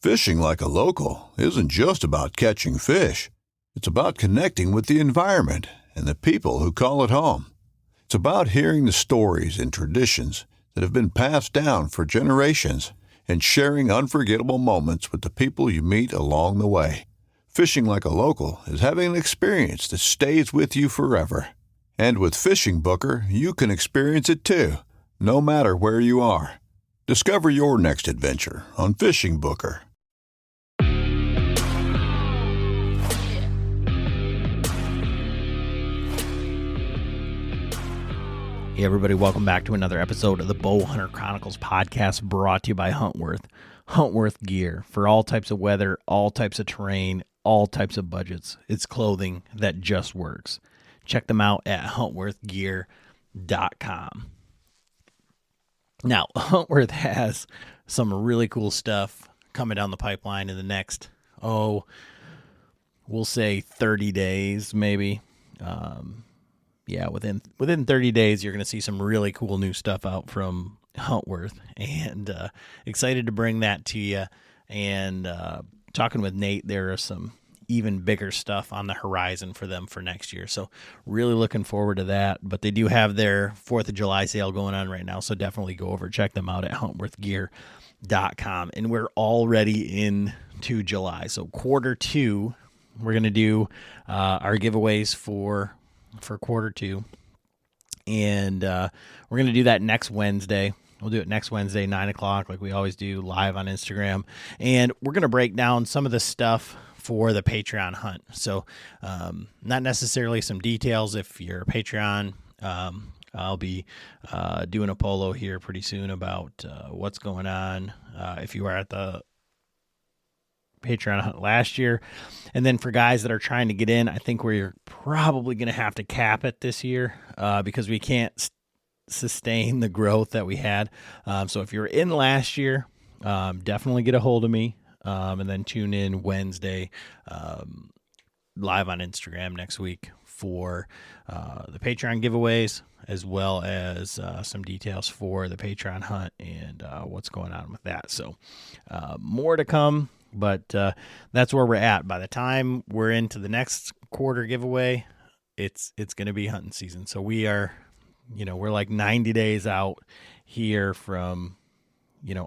Fishing like a local isn't just about catching fish. It's about connecting with the environment and the people who call it home. It's about hearing the stories and traditions that have been passed down for generations and sharing unforgettable moments with the people you meet along the way. Fishing like a local is having an experience that stays with you forever. And with Fishing Booker, you can experience it too, no matter where you are. Discover your next adventure on Fishing Booker. Hey everybody, welcome back to another episode of the Bowhunter Chronicles podcast, brought to you by Huntworth. Huntworth gear for all types of weather, all types of terrain, all types of budgets. It's clothing that just works. Check them out at huntworthgear.com. Now, Huntworth has some really cool stuff coming down the pipeline in the next, we'll say 30 days maybe. Within 30 days, you're going to see some really cool new stuff out from Huntworth, and excited to bring that to you. And talking with Nate, there are some even bigger stuff on the horizon for them for next year. So really looking forward to that. But they do have their 4th of July sale going on right now, so definitely go over, check them out at huntworthgear.com. And we're already into July. So quarter 2, we're going to do our giveaways for quarter 2, and we're going to do that next Wednesday. We'll do it next Wednesday, 9 o'clock, like we always do, live on Instagram, and we're going to break down some of the stuff for the Patreon hunt. So not necessarily some details. If you're a Patreon, I'll be doing a polo here pretty soon about what's going on if you are at the Patreon hunt last year. And then for guys that are trying to get in, I think we're probably going to have to cap it this year because we can't sustain the growth that we had. So if you're in last year, definitely get a hold of me, and then tune in Wednesday live on Instagram next week for the Patreon giveaways, as well as some details for the Patreon hunt and what's going on with that. So more to come. But that's where we're at. By the time we're into the next quarter giveaway, it's going to be hunting season. So we are, we're like 90 days out here from,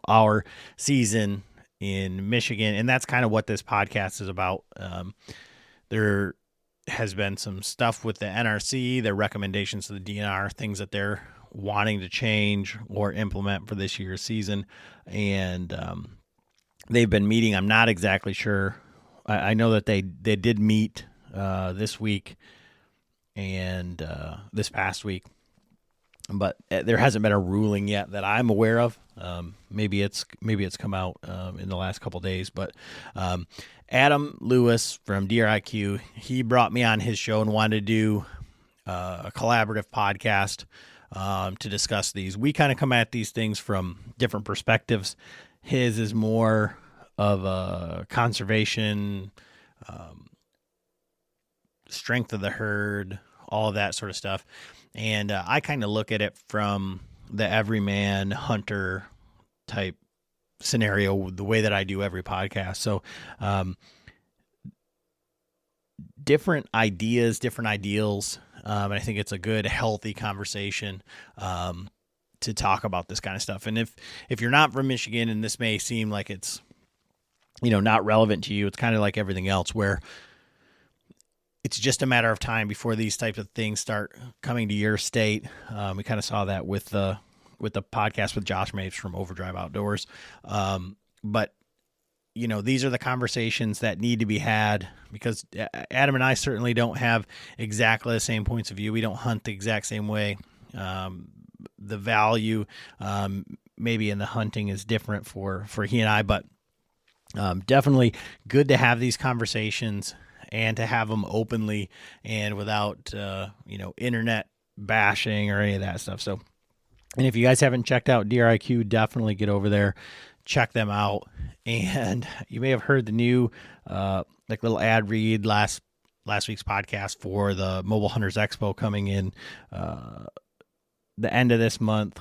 our season in Michigan. And that's kind of what this podcast is about. There has been some stuff with the NRC, their recommendations to the DNR, things that they're wanting to change or implement for this year's season. And, they've been meeting. I'm not exactly sure. I know that they did meet this week and this past week, but there hasn't been a ruling yet that I'm aware of. Maybe it's come out in the last couple of days. But Adam Lewis from DRIQ, he brought me on his show and wanted to do a collaborative podcast to discuss these. We kind of come at these things from different perspectives. His is more of a conservation, strength of the herd, all of that sort of stuff. And I kind of look at it from the everyman hunter type scenario, the way that I do every podcast. So different ideas, different ideals. And I think it's a good, healthy conversation to talk about this kind of stuff. And if you're not from Michigan, and this may seem like it's, not relevant to you, it's kind of like everything else where it's just a matter of time before these types of things start coming to your state. We kind of saw that with the podcast with Josh Mapes from Overdrive Outdoors. But these are the conversations that need to be had, because Adam and I certainly don't have exactly the same points of view. We don't hunt the exact same way. The value maybe in the hunting is different for he and I, but definitely good to have these conversations and to have them openly and without internet bashing or any of that stuff. So, and if you guys haven't checked out DRIQ, definitely get over there, check them out. And you may have heard the new little ad read last week's podcast for the Mobile Hunters Expo coming in the end of this month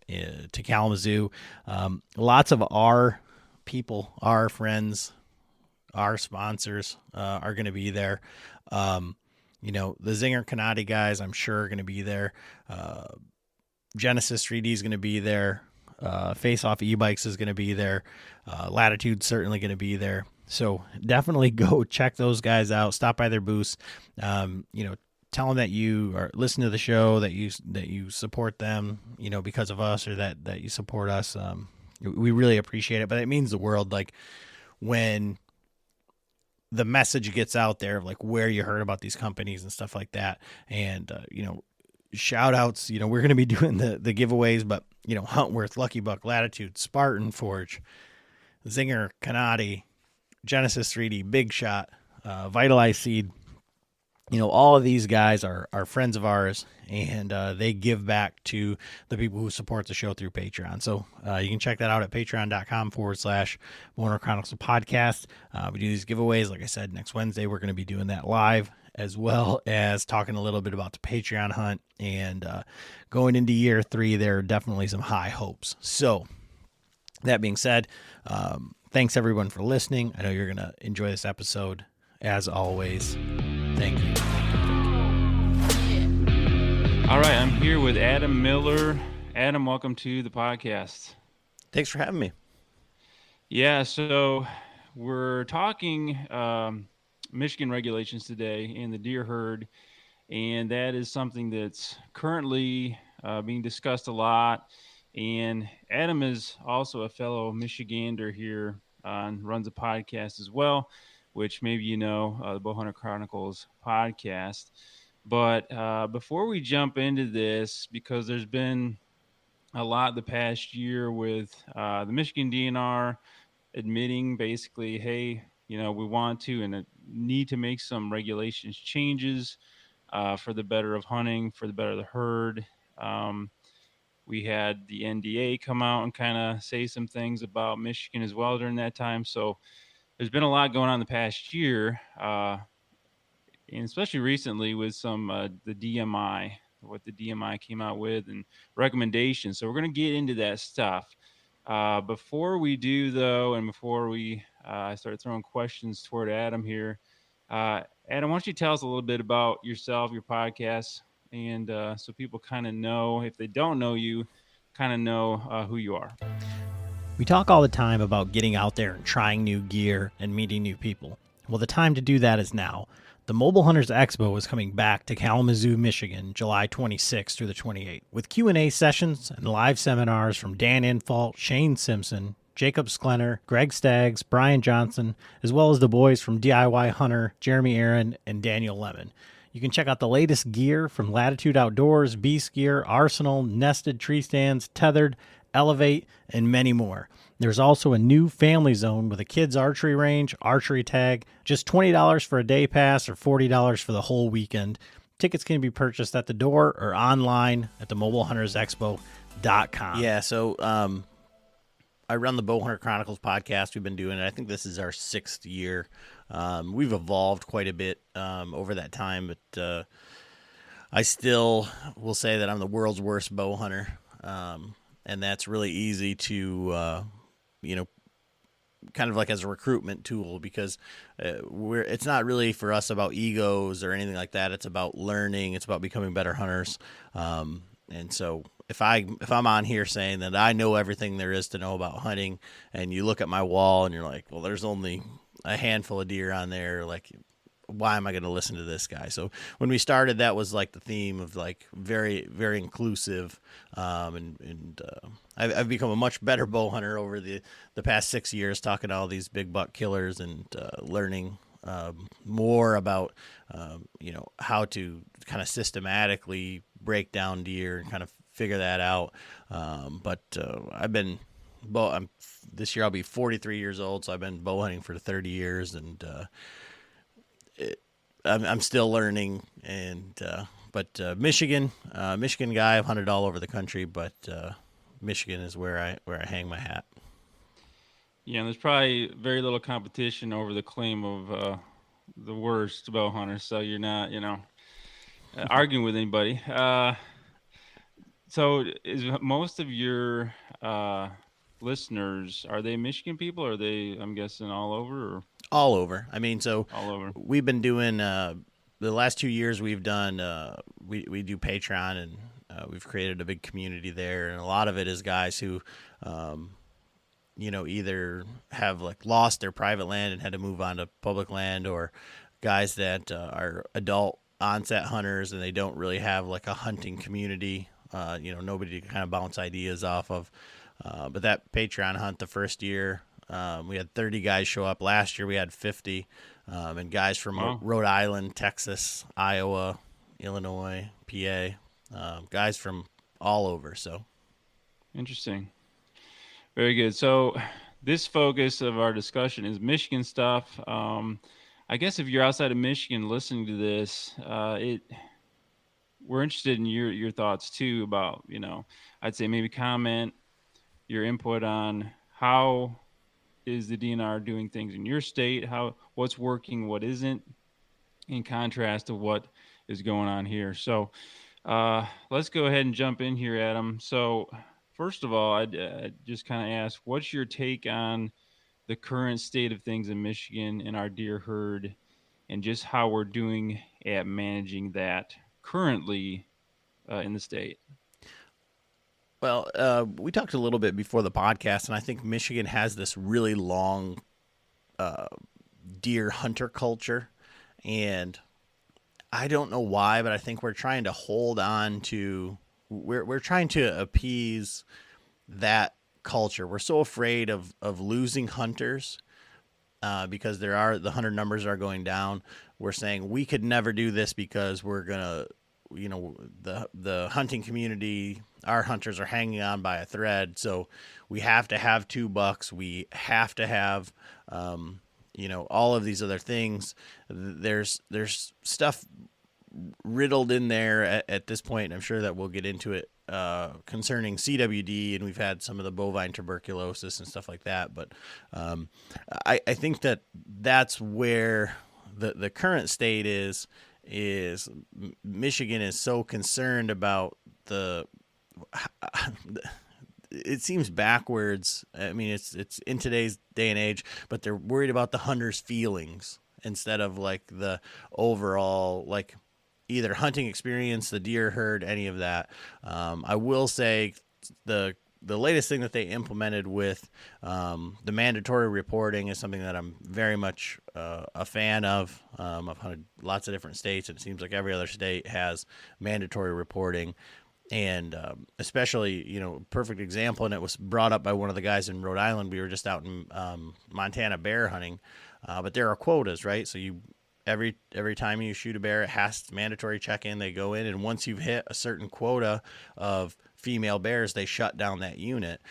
to Kalamazoo. Lots of our people, our friends, our sponsors are going to be there. You know, the Zinger Canati guys, I'm sure, are going to be there. Genesis 3D is going to be there. Face Off E-Bikes is going to be there. Latitude's certainly going to be there. So definitely go check those guys out. Stop by their booths. You know, tell them that you are listening to the show, that you support them, you know, because of us, or that you support us. We really appreciate it, but it means the world. Like when the message gets out there of like where you heard about these companies and stuff like that. And, you know, shout outs, you know, we're going to be doing the giveaways, but, you know, Huntworth, Lucky Buck, Latitude, Spartan Forge, Zinger, Canati, Genesis 3D, Big Shot, Vitalize Seed. You know, all of these guys are friends of ours, and they give back to the people who support the show through Patreon. So you can check that out at patreon.com/Bowhunter Chronicles podcast. We do these giveaways. Like I said, next Wednesday, we're going to be doing that live, as well as talking a little bit about the Patreon hunt. And going into year 3, there are definitely some high hopes. So that being said, thanks everyone for listening. I know you're going to enjoy this episode. As always, thank you. All right, I'm here with Adam Miller. Adam, welcome to the podcast. Thanks for having me. Yeah, so we're talking Michigan regulations today in the deer herd, and that is something that's currently being discussed a lot. And Adam is also a fellow Michigander here and runs a podcast as well, which maybe you know, the Bowhunter Chronicles podcast. But before we jump into this, because there's been a lot the past year with the Michigan DNR admitting basically, hey, you know, we want to and need to make some regulations changes for the better of hunting, for the better of the herd. We had the NDA come out and kind of say some things about Michigan as well during that time. So there's been a lot going on the past year, and especially recently with some the DMI, what the DMI came out with, and recommendations. So we're going to get into that stuff. Before we do, though, and before we start throwing questions toward Adam here, Adam, why don't you tell us a little bit about yourself, your podcast, and so people kind of know, if they don't know you, kind of know who you are. We talk all the time about getting out there and trying new gear and meeting new people. Well, the time to do that is now. The Mobile Hunters Expo is coming back to Kalamazoo, Michigan, July 26th through the 28th, with Q&A sessions and live seminars from Dan Infalt, Shane Simpson, Jacob Sklenner, Greg Staggs, Brian Johnson, as well as the boys from DIY Hunter, Jeremy Aaron, and Daniel Lemon. You can check out the latest gear from Latitude Outdoors, Beast Gear, Arsenal, Nested Tree Stands, Tethered, Elevate, and many more. There's also a new family zone with a kids archery range, archery tag, just $20 for a day pass or $40 for the whole weekend. Tickets can be purchased at the door or online at themobilehuntersexpo.com. Yeah, so I run the Bowhunter Chronicles podcast. We've been doing it. I think this is our 6th year. We've evolved quite a bit over that time, but I still will say that I'm the world's worst bow hunter. And that's really easy to, kind of like as a recruitment tool, because it's not really for us about egos or anything like that. It's about learning. It's about becoming better hunters. And so if I'm on here saying that I know everything there is to know about hunting, and you look at my wall and you're like, well, there's only a handful of deer on there, like, why am I going to listen to this guy? So when we started, that was like the theme of like very, very inclusive. I've become a much better bow hunter over the past 6 years, talking to all these big buck killers and learning more about, how to kind of systematically break down deer and kind of figure that out. This year I'll be 43 years old. So I've been bow hunting for 30 years, and I'm still learning, but Michigan guy. I've hunted all over the country, but Michigan is where I hang my hat. Yeah, and there's probably very little competition over the claim of the worst bow hunter, so you're not, arguing with anybody. So is most of your listeners, are they Michigan people? Or are they, I'm guessing, all over or All over. I mean, so all over? we've been doing the last 2 years. We've done we do Patreon, and we've created a big community there, and a lot of it is guys who, either have like lost their private land and had to move on to public land, or guys that are adult onset hunters and they don't really have like a hunting community. Nobody to kind of bounce ideas off of. But that Patreon hunt the first year, we had 30 guys show up. Last year we had 50, and guys from Wow. Rhode Island, Texas, Iowa, Illinois, PA, guys from all over. So Interesting. Very good. So this focus of our discussion is Michigan stuff. I guess if you're outside of Michigan listening to this, we're interested in your thoughts too about, I'd say maybe comment your input on how is the DNR doing things in your state, what's working, what isn't, in contrast to what is going on here. So let's go ahead and jump in here, Adam. So first of all, I'd just kind of ask, what's your take on the current state of things in Michigan and our deer herd, and just how we're doing at managing that currently in the state? Well, we talked a little bit before the podcast, and I think Michigan has this really long deer hunter culture, and I don't know why, but I think we're trying to hold on to we're trying to appease that culture. We're so afraid of losing hunters because the hunter numbers are going down. We're saying we could never do this because we're gonna, the hunting community, our hunters are hanging on by a thread. So we have to have 2 bucks. We have to have, all of these other things. There's stuff riddled in there at this point. And I'm sure that we'll get into it concerning CWD, and we've had some of the bovine tuberculosis and stuff like that. But I think that's where the current state is Michigan is so concerned about it seems backwards. I mean, it's in today's day and age, but they're worried about the hunter's feelings instead of like the overall, like, either hunting experience, the deer herd, any of that. I will say the latest thing that they implemented with the mandatory reporting is something that I'm very much a fan of. I've hunted lots of different states, and it seems like every other state has mandatory reporting. And especially, perfect example, and it was brought up by one of the guys in Rhode Island. We were just out in Montana bear hunting, but there are quotas, right? So every time you shoot a bear, it has mandatory check-in. They go in, and once you've hit a certain quota of female bears, they shut down that unit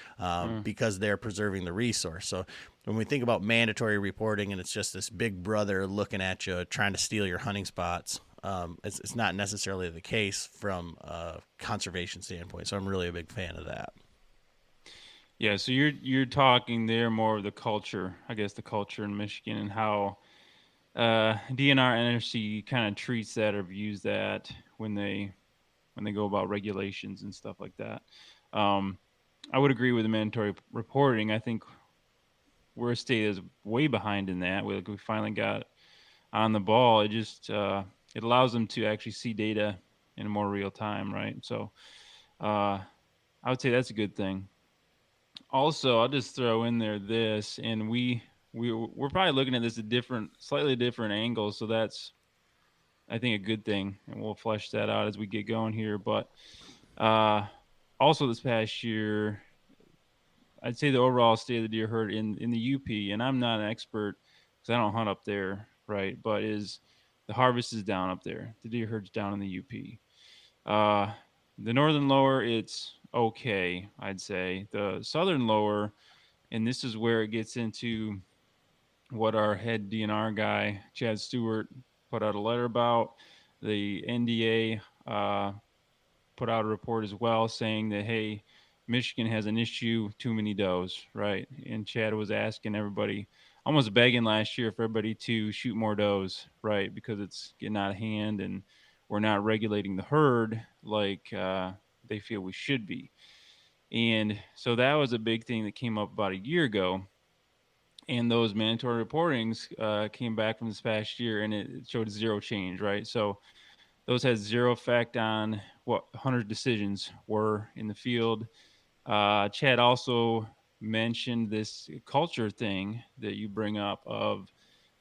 because they're preserving the resource. So when we think about mandatory reporting, and it's just this big brother looking at you, trying to steal your hunting spots, it's not necessarily the case from a conservation standpoint. So I'm really a big fan of that. Yeah, so you're talking there more of the culture, I guess, the culture in Michigan, and how DNR NRC kind of treats that or views that when they go about regulations and stuff like that. I would agree with the mandatory reporting. I think we're a state is way behind in that. We finally got on the ball. It just it allows them to actually see data in more real time, right? So I would say that's a good thing. Also, I'll just throw in there this, and we're probably looking at this at slightly different angles. So that's, I think, a good thing, and we'll flesh that out as we get going here. But also this past year, I'd say the overall state of the deer herd in the UP, and I'm not an expert because I don't hunt up there, right? But the harvest is down up there. The deer herd's down in the UP. The northern lower, it's okay, I'd say. The southern lower, and this is where it gets into what our head DNR guy, Chad Stewart, put out a letter about. The NDA put out a report as well saying that, hey, Michigan has an issue, too many does, right? And Chad was asking everybody, almost begging last year for everybody to shoot more does, right? Because it's getting out of hand and we're not regulating the herd like they feel we should be. And so that was a big thing that came up about a year ago. And those mandatory reportings came back from this past year, and it showed zero change, right? So those had zero effect on what hunter decisions were in the field. Chad also mentioned this culture thing that you bring up of,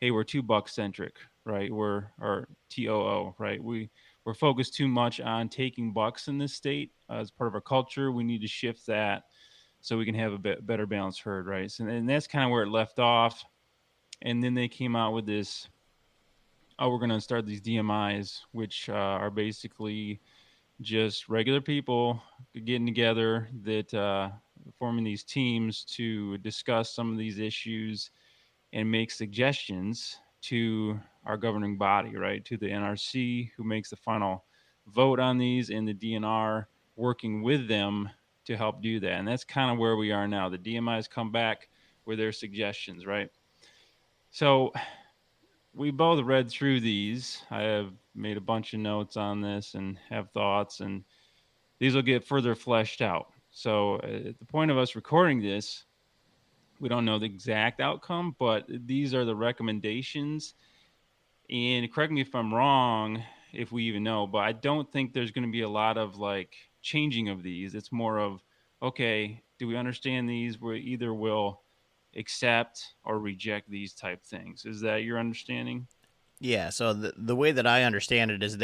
hey, we're too buck centric, right? We're or TOO, right? We're focused too much on taking bucks in this state as part of our culture. We need to shift that so we can have a better balanced herd, right? So, and that's kind of where it left off. And then they came out with this, oh, we're going to start these DMIs, which are basically just regular people getting together that forming these teams to discuss some of these issues and make suggestions to our governing body, right? To the NRC, who makes the final vote on these, and the DNR working with them to help do that. And that's kind of where we are now. The DMIs come back with their suggestions, right? So we both read through these. I have made a bunch of notes on this and have thoughts, and these will get further fleshed out. So at the point of us recording this, we don't know the exact outcome, but these are the recommendations. And correct me if I'm wrong, if we even know, but I don't think there's going to be a lot of like changing of these. It's more of, okay, do we understand these? We either will accept or reject these type things. Is that your understanding? Yeah, so the way that I understand it is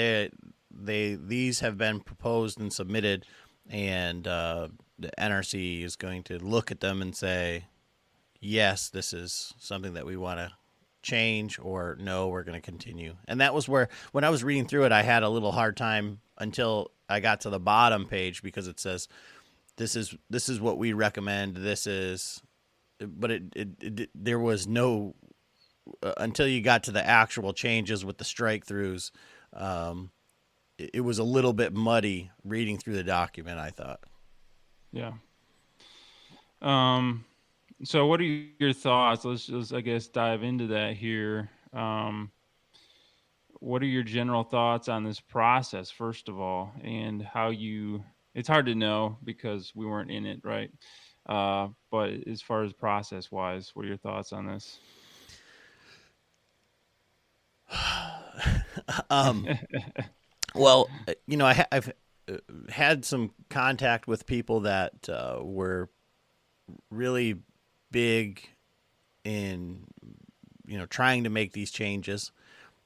these have been proposed and submitted, and the NRC is going to look at them and say, yes, this is something that we want to change, or no, we're going to continue. And that was where, when I was reading through it, I had a little hard time until I got to the bottom page, because it says this is what we recommend. This is, but there was no until you got to the actual changes with the strike throughs. It was a little bit muddy reading through the document, I thought. Yeah. So what are your thoughts? Let's just, I guess, dive into that here. What are your general thoughts on this process, first of all, and how you, it's hard to know because we weren't in it, right? But as far as process wise, what are your thoughts on this? Well, I've had some contact with people that were really big in trying to make these changes.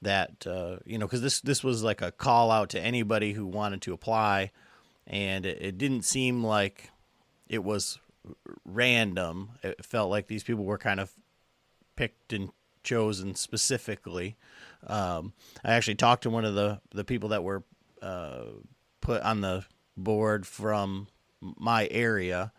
That because this was like a call out to anybody who wanted to apply, and it didn't seem like it was random. It felt like these people were kind of picked and chosen specifically. I actually talked to one of the people that were put on the board from my area.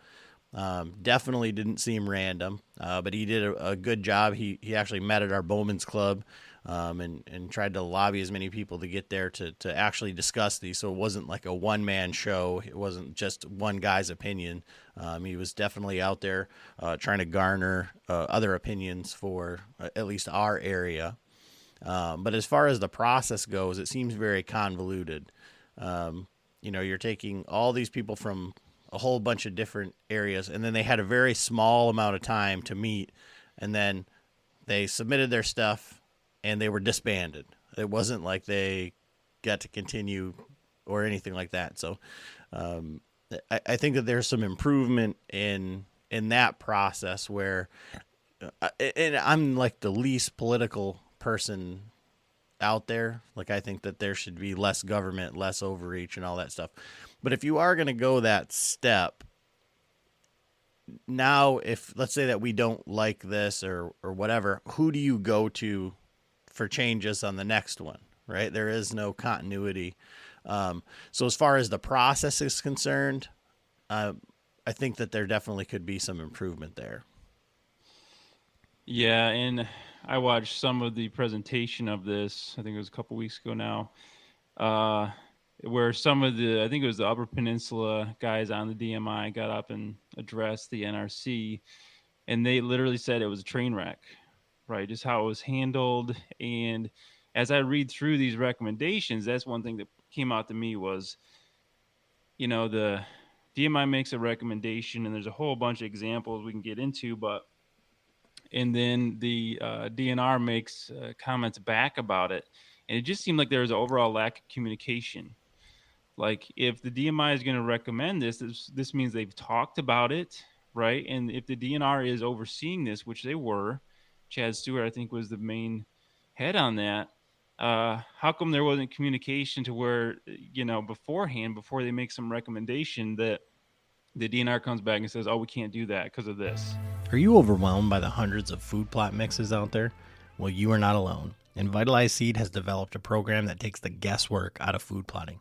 Definitely didn't seem random, but he did a good job. He actually met at our Bowman's Club, and tried to lobby as many people to get there to actually discuss these. So it wasn't like a one-man show. It wasn't just one guy's opinion. He was definitely out there trying to garner other opinions for at least our area. But as far as the process goes, it seems very convoluted. You're taking all these people from a whole bunch of different areas, and then they had a very small amount of time to meet, and then they submitted their stuff and they were disbanded. It wasn't like they got to continue or anything like that. So I think that there's some improvement in that process where, and I'm like the least political person out there. Like, I think that there should be less government, less overreach, and all that stuff. But if you are going to go that step, now, if let's say that we don't like this or whatever, who do you go to for changes on the next one, right? There is no continuity. So as far as the process is concerned, I think that there definitely could be some improvement there. Yeah, and I watched some of the presentation of this. I think it was a couple weeks ago now, where some of I think it was the Upper Peninsula guys on the DMI got up and addressed the NRC, and they literally said it was a train wreck, right? Just how it was handled. And as I read through these recommendations, that's one thing that came out to me was, the DMI makes a recommendation, and there's a whole bunch of examples we can get into, and then the DNR makes comments back about it. And it just seemed like there was an overall lack of communication. Like, if the DMI is going to recommend this means they've talked about it, right? And if the DNR is overseeing this, which they were, Chad Stewart, I think, was the main head on that. How come there wasn't communication to where, beforehand, before they make some recommendation, that the DNR comes back and says, oh, we can't do that because of this? Are you overwhelmed by the hundreds of food plot mixes out there? Well, you are not alone. And Vitalize Seed has developed a program that takes the guesswork out of food plotting.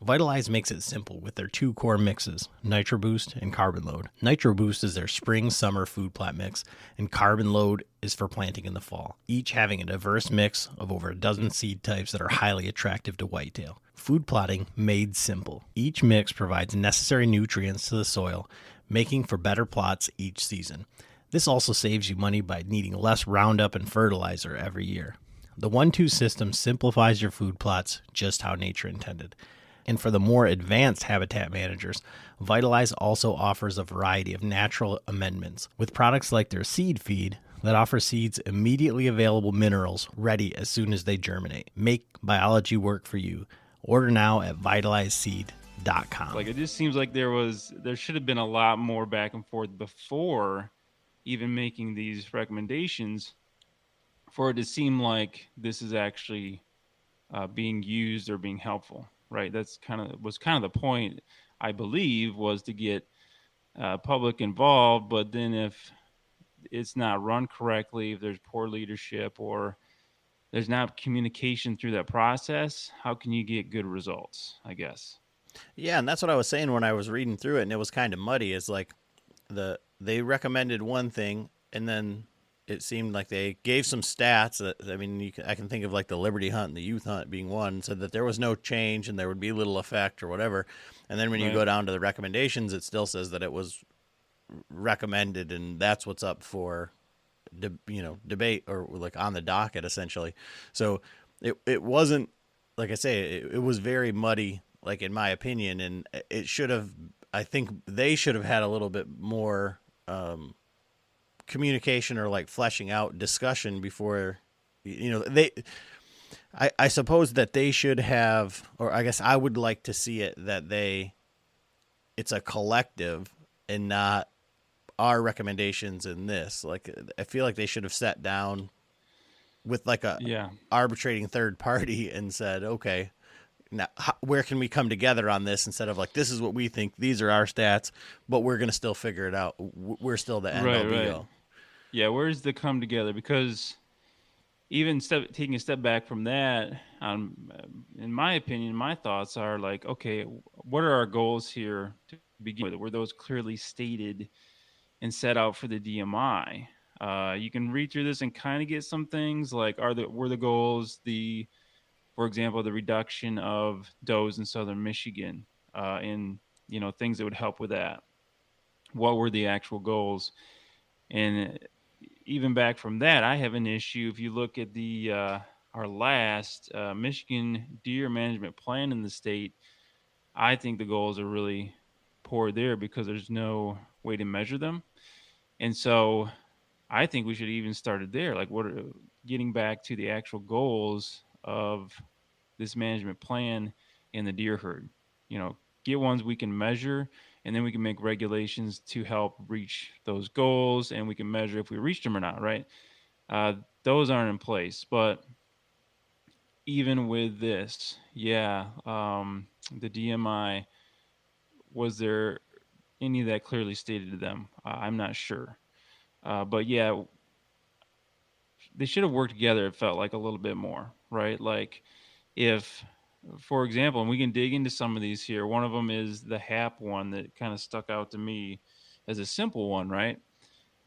Vitalize makes it simple with their 2 core mixes, Nitro Boost and Carbon Load. Nitro Boost is their spring-summer food plot mix, and Carbon Load is for planting in the fall, each having a diverse mix of over a dozen seed types that are highly attractive to whitetail. Food plotting made simple. Each mix provides necessary nutrients to the soil, making for better plots each season. This also saves you money by needing less Roundup and fertilizer every year. The 1-2 system simplifies your food plots just how nature intended. And for the more advanced habitat managers, Vitalize also offers a variety of natural amendments with products like their seed feed that offer seeds immediately available minerals ready as soon as they germinate. Make biology work for you. Order now at vitalizeseed.com. Like, it just seems like there should have been a lot more back and forth before even making these recommendations for it to seem like this is actually being used or being helpful. Right, was kind of the point, I believe, was to get public involved. But then if it's not run correctly, if there's poor leadership or there's not communication through that process, how can you get good results, I guess? Yeah, and that's what I was saying when I was reading through it, and it was kind of muddy. It's like they recommended one thing, and then it seemed like they gave some stats that, I mean, I can think of like the Liberty Hunt and the Youth Hunt being one, said that there was no change and there would be little effect or whatever. And then when you go down to the recommendations, it still says that it was recommended, and that's what's up for, debate or like on the docket essentially. So it wasn't, like I say, it was very muddy, like in my opinion, and I think they should have had a little bit more, communication or like fleshing out discussion before, I suppose that they should have, or I guess I would like to see it that it's a collective and not our recommendations in this. Like, I feel like they should have sat down with like a arbitrating third party and said, okay, now where can we come together on this, instead of like, this is what we think, these are our stats, but we're going to still figure it out. We're still the end all be all. Yeah, where's the come together? Because even taking a step back from that, in my opinion, my thoughts are like, okay, what are our goals here to begin with? Were those clearly stated and set out for the DMI? You can read through this and kind of get some things like, were the goals for example, the reduction of does in southern Michigan, and things that would help with that? What were the actual goals? And even back from that, I have an issue. If you look at our last Michigan deer management plan in the state, I think the goals are really poor there because there's no way to measure them. And so I think we should even started there. Like, getting back to the actual goals of this management plan in the deer herd. Get ones we can measure, and then we can make regulations to help reach those goals, and we can measure if we reached them or not, right? Those aren't in place. But even with this, the DMI, was there any of that clearly stated to them? I'm not sure. But yeah, they should have worked together, it felt like, a little bit more, right? Like, if, for example, and we can dig into some of these here. One of them is the HAP one that kind of stuck out to me as a simple one, right?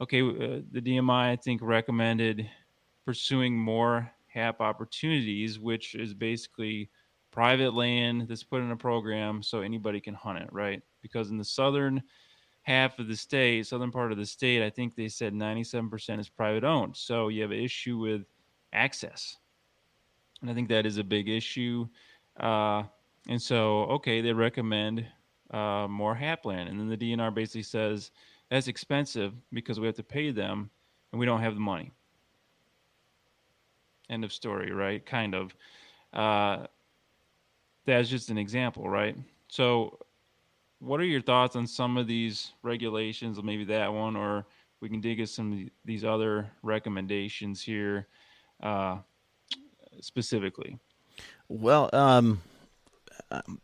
Okay, the DMI, I think, recommended pursuing more HAP opportunities, which is basically private land that's put in a program so anybody can hunt it, right? Because in the southern part of the state, I think they said 97% is private owned. So you have an issue with access. And I think that is a big issue. And so, okay, they recommend more hapland. And then the DNR basically says that's expensive because we have to pay them and we don't have the money. End of story, right? Kind of. Uh, that's just an example, right? So, what are your thoughts on some of these regulations, or maybe that one, or we can dig at some of these other recommendations here uh, specifically? Well, I'm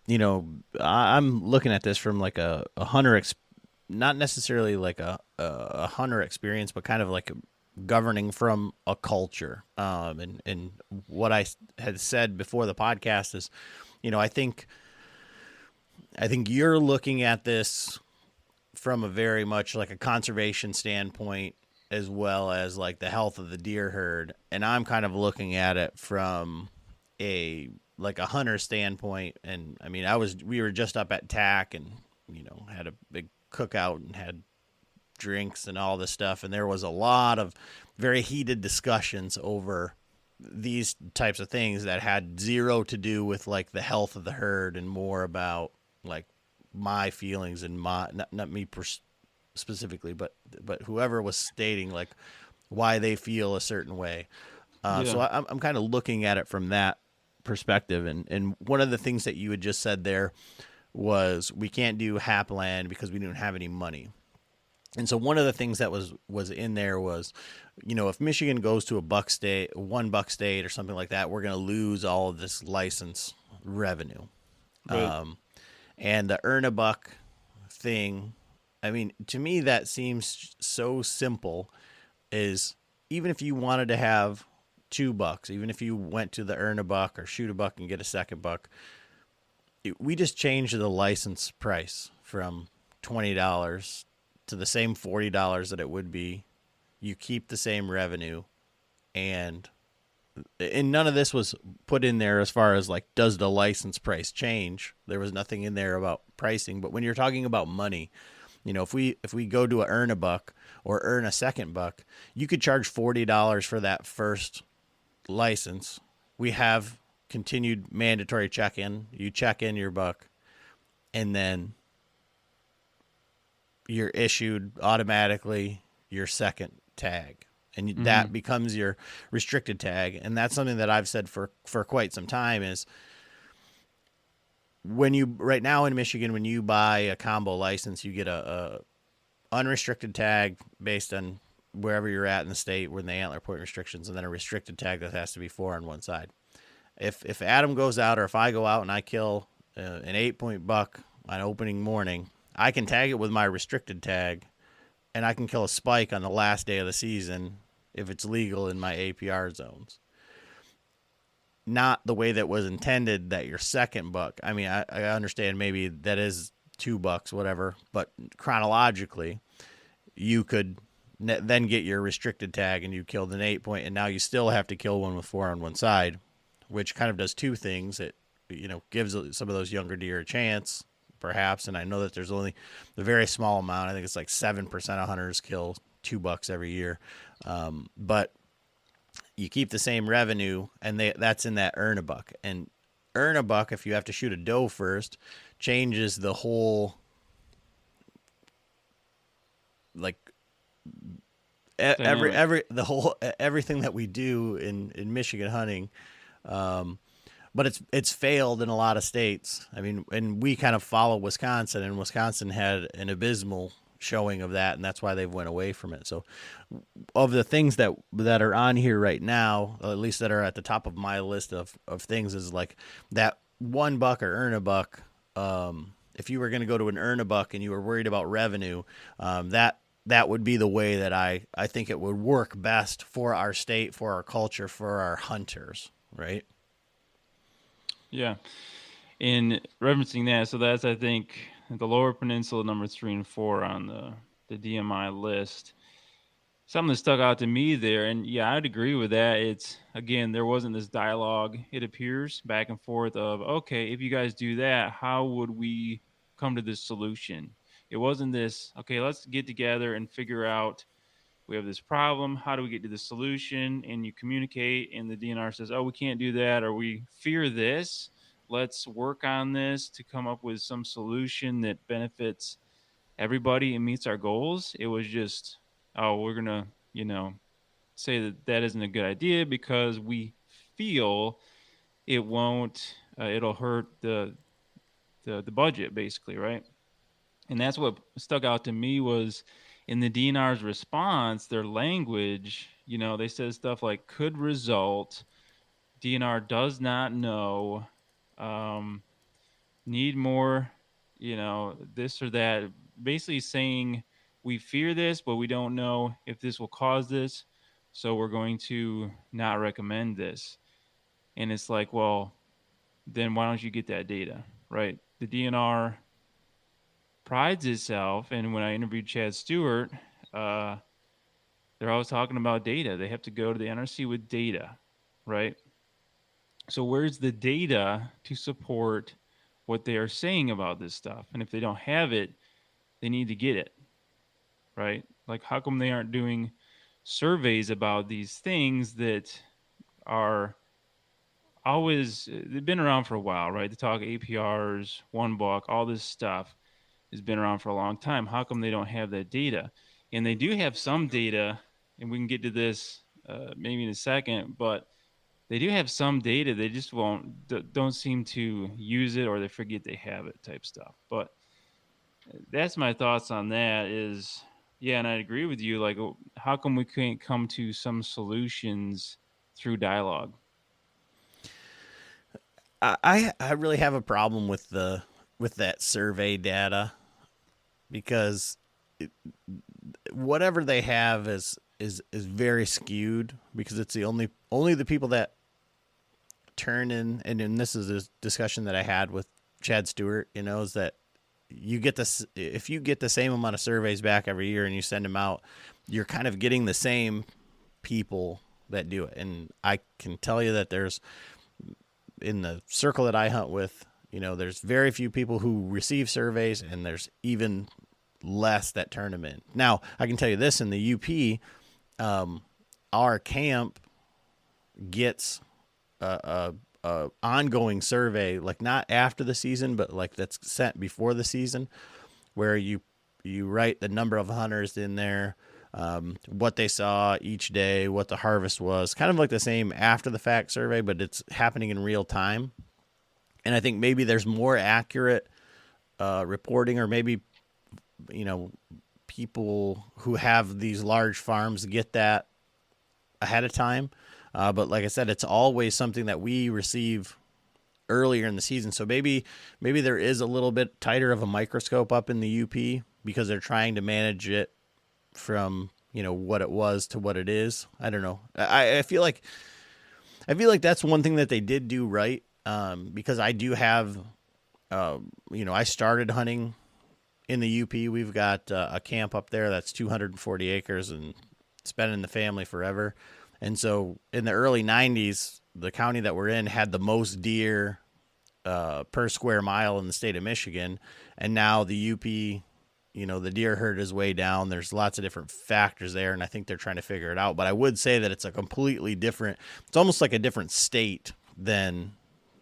looking at this from like a hunter, not necessarily like a hunter experience, but kind of like governing from a culture. And what I had said before the podcast is, I think you're looking at this from a very much like a conservation standpoint as well as like the health of the deer herd, and I'm kind of looking at it from a like a hunter standpoint. And I mean, we were just up at TAC and had a big cookout and had drinks and all this stuff, and there was a lot of very heated discussions over these types of things that had zero to do with like the health of the herd and more about like my feelings and my not me specifically, but whoever was stating like why they feel a certain way. So I'm kind of looking at it from that perspective. And one of the things that you had just said there was we can't do Hapland because we didn't have any money. And so one of the things that was in there was, if Michigan goes to one buck state or something like that, we're going to lose all of this license revenue. Right. And the earn a buck thing, I mean, to me, that seems so simple. Is even if you wanted to have $2, even if you went to the earn a buck or shoot a buck and get a second buck, we just changed the license price from $20 to the same $40 that it would be. You keep the same revenue, and none of this was put in there as far as like, does the license price change? There was nothing in there about pricing. But when you're talking about money, if we go to earn a buck or earn a second buck, you could charge $40 for that first license. We have continued mandatory check-in. You check in your buck, and then you're issued automatically your second tag, and that becomes your restricted tag. And that's something that I've said for quite some time is right now in Michigan, when you buy a combo license, you get a unrestricted tag based on wherever you're at in the state when the antler point restrictions, and then a restricted tag that has to be 4 on one side. If Adam goes out, or if I go out and I kill an 8-point buck on opening morning, I can tag it with my restricted tag, and I can kill a spike on the last day of the season if it's legal in my APR zones. Not the way that was intended, that your second buck. I mean, I understand maybe that is $2, whatever, but chronologically, you could then get your restricted tag and you killed an 8-point, and now you still have to kill one with 4 on one side, which kind of does two things. It gives some of those younger deer a chance, perhaps, and I know that there's only a very small amount. I think it's like 7% of hunters kill $2 every year, but you keep the same revenue, and that's in that earn a buck. And earn a buck, if you have to shoot a doe first, changes the whole like everything that we do in Michigan hunting. But it's failed in a lot of states. I mean, and we kind of follow Wisconsin, and Wisconsin had an abysmal showing of that, and that's why they've went away from it. So of the things that are on here right now, at least that are at the top of my list of things, is like that $1 or earn a buck. If you were going to go to an earn a buck and you were worried about revenue, that would be the way that I think it would work best for our state, for our culture, for our hunters, right? Yeah. In referencing that, so that's, I think, the Lower Peninsula, number 3 and 4 on the DMI list. Something that stuck out to me there, and yeah, I'd agree with that. It's, again, there wasn't this dialogue, it appears, back and forth of, okay, if you guys do that, how would we come to this solution? It wasn't this, okay, let's get together and figure out, we have this problem, how do we get to the solution? And you communicate, and the DNR says, oh, we can't do that, or we fear this. let's work on this to come up with some solution that benefits everybody and meets our goals. It was just, oh, we're going to, say that that isn't a good idea because we feel it won't, it'll hurt the budget basically, right? And that's what stuck out to me was in the DNR's response, their language, they said stuff like could result, DNR does not know, um, need more, this or that, basically saying we fear this, but we don't know if this will cause this. So we're going to not recommend this. And it's like, well, then why don't you get that data, right? The DNR prides itself, and when I interviewed Chad Stewart, they're always talking about data. They have to go to the NRC with data, right? So where's the data to support what they are saying about this stuff? And if they don't have it, they need to get it, right? Like, how come they aren't doing surveys about these things that are always, they've been around for a while, right? They talk APRs, one buck, all this stuff has been around for a long time. How come they don't have that data? And they do have some data, and we can get to this maybe in a second, but they do have some data. They just don't seem to use it, or they forget they have it type stuff. But that's my thoughts on that is, yeah, and I agree with you. Like, how come we can't come to some solutions through dialogue? I really have a problem with that survey data because whatever they have is very skewed because it's the only the people that turn in, and this is a discussion that I had with Chad Stewart, is that you get this, if you get the same amount of surveys back every year and you send them out, you're kind of getting the same people that do it. And I can tell you that there's, in the circle that I hunt with, there's very few people who receive surveys, and there's even less that turn them in. Now, I can tell you this, in the UP, our camp gets a ongoing survey, like not after the season, but like that's sent before the season, where you write the number of hunters in there, what they saw each day, what the harvest was, kind of like the same after the fact survey, but it's happening in real time. And I think maybe there's more accurate reporting, or maybe, people who have these large farms get that ahead of time. But like I said, it's always something that we receive earlier in the season. So maybe there is a little bit tighter of a microscope up in the UP because they're trying to manage it from, what it was to what it is. I don't know. I feel like that's one thing that they did do right. Because I do have, I started hunting in the UP. We've got a camp up there that's 240 acres, and it's been in the family forever. And so in the early 90s, the county that we're in had the most deer per square mile in the state of Michigan. And now the UP, the deer herd is way down. There's lots of different factors there, and I think they're trying to figure it out. But I would say that it's a completely different, it's almost like a different state than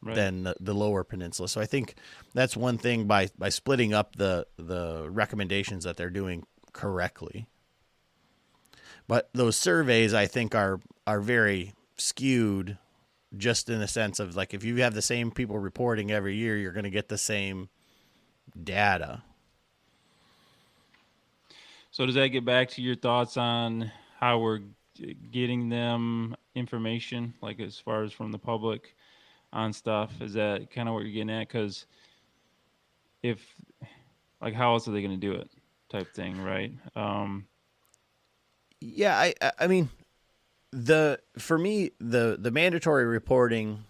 the lower peninsula. So I think that's one thing by splitting up the recommendations that they're doing correctly. But those surveys, I think, are very skewed, just in the sense of, like, if you have the same people reporting every year, you're going to get the same data. So does that get back to your thoughts on how we're getting them information, like as far as from the public on stuff? Is that kind of what you're getting at? Because how else are they going to do it, type thing, right? Yeah, I mean, for me, the mandatory reporting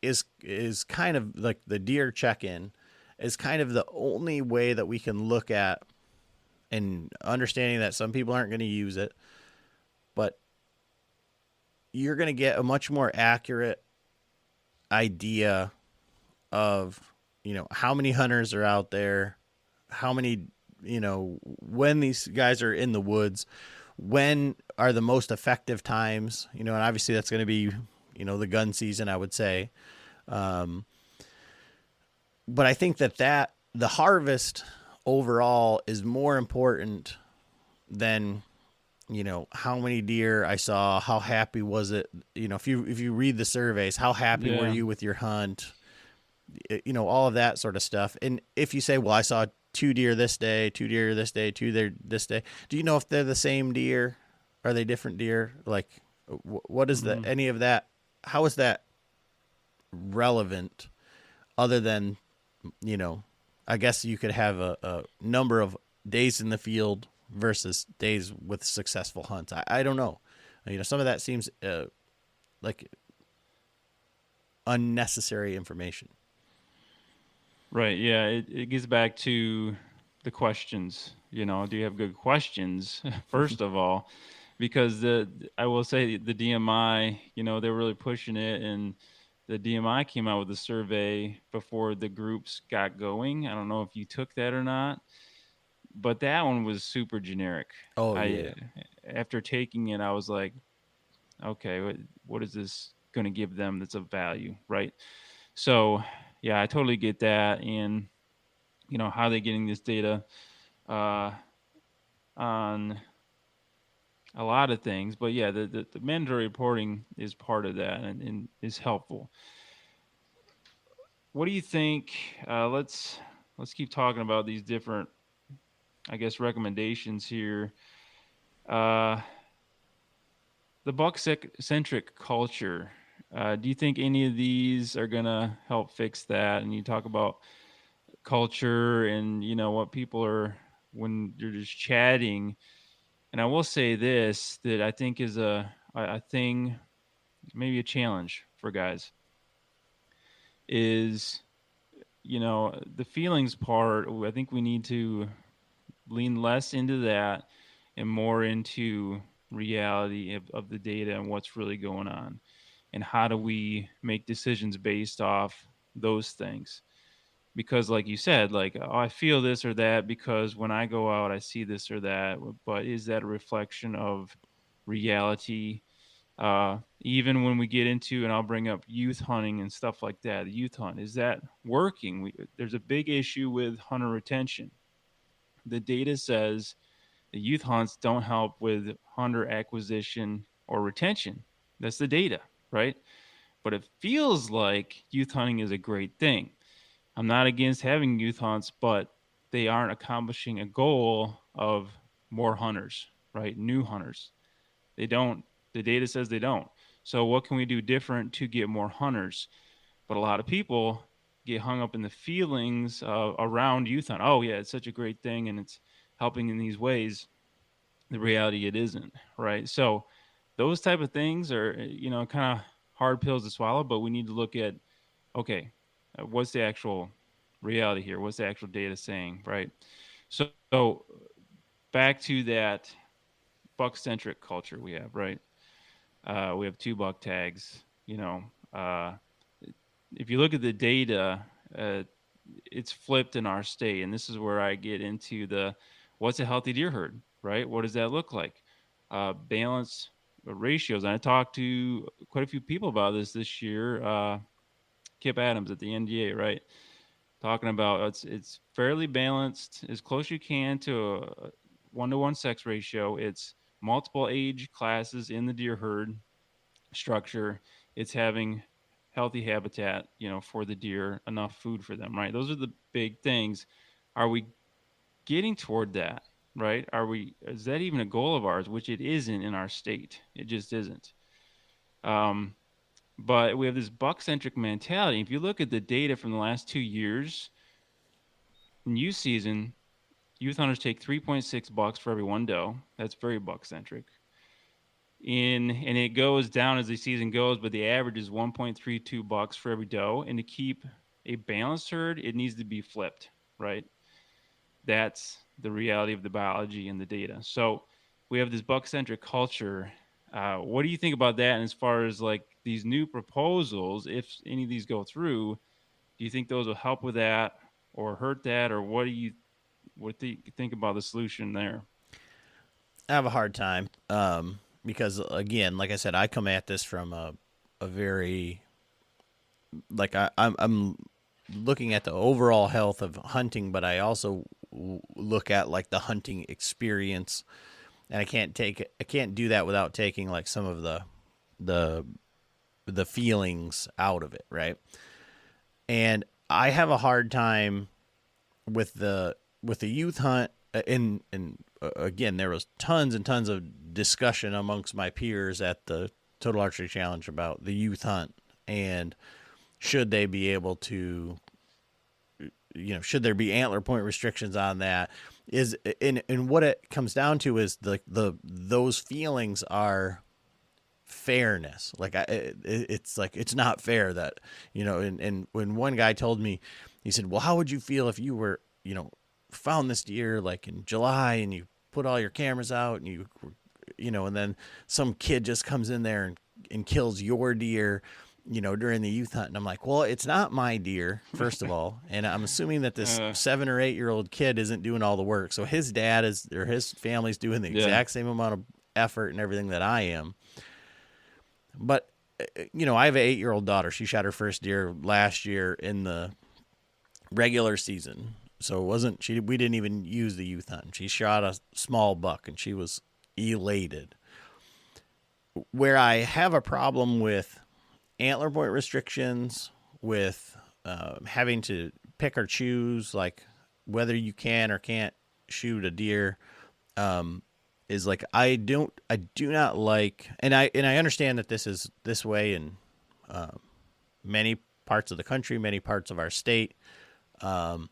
is kind of like the deer check-in is kind of the only way that we can look at, and understanding that some people aren't going to use it, but you're going to get a much more accurate idea of, how many hunters are out there, how many, when these guys are in the woods, when are the most effective times, and obviously that's going to be, the gun season, I would say. but I think that the harvest overall is more important than, how many deer I saw, how happy was it, if you read the surveys, how happy were Yeah. you with your hunt, all of that sort of stuff. And if you say, well, I saw 2 deer this day, 2 deer this day, 2 deer this day, do you know if they're the same deer? Are they different deer? Like, what is Mhm. any of that? How is that relevant other than, you know, I guess you could have a number of days in the field versus days with successful hunts. I don't know. Some of that seems like unnecessary information. Right. Yeah. It gets back to the questions. Do you have good questions, first of all? Because I will say the DMI, they're really pushing it. And the DMI came out with a survey before the groups got going. I don't know if you took that or not, but that one was super generic. Oh I, yeah. after taking it, I was like, okay, what is this going to give them that's of value? Right. So, yeah, I totally get that. And, how are they getting this data uh, on a lot of things? But yeah, the mandatory reporting is part of that and is helpful. What do you think? Let's keep talking about these different, I guess, recommendations here. Uh, the buck centric culture. Do you think any of these are gonna help fix that? And you talk about culture and what people are when you're just chatting. And I will say this that I think is a thing, maybe a challenge for guys is the feelings part. I think we need to lean less into that and more into reality of the data and what's really going on and how do we make decisions based off those things. Because like you said, like, oh, I feel this or that because when I go out I see this or that, but is that a reflection of reality? Even when we get into, and I'll bring up youth hunting and stuff like that, the youth hunt, is that working? There's a big issue with hunter retention. The data says the youth hunts don't help with hunter acquisition or retention. That's the data, right? But it feels like youth hunting is a great thing. I'm not against having youth hunts, but they aren't accomplishing a goal of more hunters, right? New hunters. They don't. The data says they don't. So what can we do different to get more hunters? But a lot of people get hung up in the feelings around youth hunt. Oh yeah, it's such a great thing and it's helping in these ways. The reality, it isn't, right? So those type of things are kind of hard pills to swallow. But we need to look at, okay, what's the actual reality here? What's the actual data saying, right? So back to that buck centric culture we have, right? We have 2 buck tags. Uh, if you look at the data, uh, it's flipped in our state, and this is where I get into the what's a healthy deer herd, right? What does that look like? Balance ratios. And I talked to quite a few people about this year. Kip Adams at the NDA, right? Talking about it's fairly balanced, as close you can to a 1-to-1 sex ratio. It's multiple age classes in the deer herd structure. It's having healthy habitat, for the deer, enough food for them, right? Those are the big things. Are we getting toward that, right? Is that even a goal of ours? Which it isn't in our state. It just isn't. Um, but we have this buck centric mentality. If you look at the data from the last 2 years, in youth season, youth hunters take 3.6 bucks for every one doe. That's very buck centric. And it goes down as the season goes, but the average is 1.32 bucks for every doe. And to keep a balanced herd, it needs to be flipped, right? That's the reality of the biology and the data. So we have this buck centric culture. What do you think about that? And as far as like these new proposals, if any of these go through, do you think those will help with that or hurt that, or what do you think about the solution there? I have a hard time because, again, like I said, I come at this from a very, like, I'm looking at the overall health of hunting, but I also look at like the hunting experience, and I can't do that without taking like some of the the feelings out of it, right? And I have a hard time with the youth hunt. And again, there was tons and tons of discussion amongst my peers at the Total Archery Challenge about the youth hunt and should they be able to, should there be antler point restrictions on that? Is and what it comes down to is the those feelings are fairness. Like it's like it's not fair that and when one guy told me, he said, well, how would you feel if you were found this deer like in July and you put all your cameras out and and then some kid just comes in there and kills your deer during the youth hunt. And I'm like, well, it's not my deer, first of all, and I'm assuming that this 7 or 8 year old kid isn't doing all the work, so his dad is, or his family's doing the exact same amount of effort and everything that I am. But I have an 8-year-old daughter. She shot her first deer last year in the regular season. So it wasn't, we didn't even use the youth hunt. She shot a small buck and she was elated. Where I have a problem with antler point restrictions, with having to pick or choose, like whether you can or can't shoot a deer, is like, I do not like, and I understand that this is this way in many parts of the country, many parts of our state. But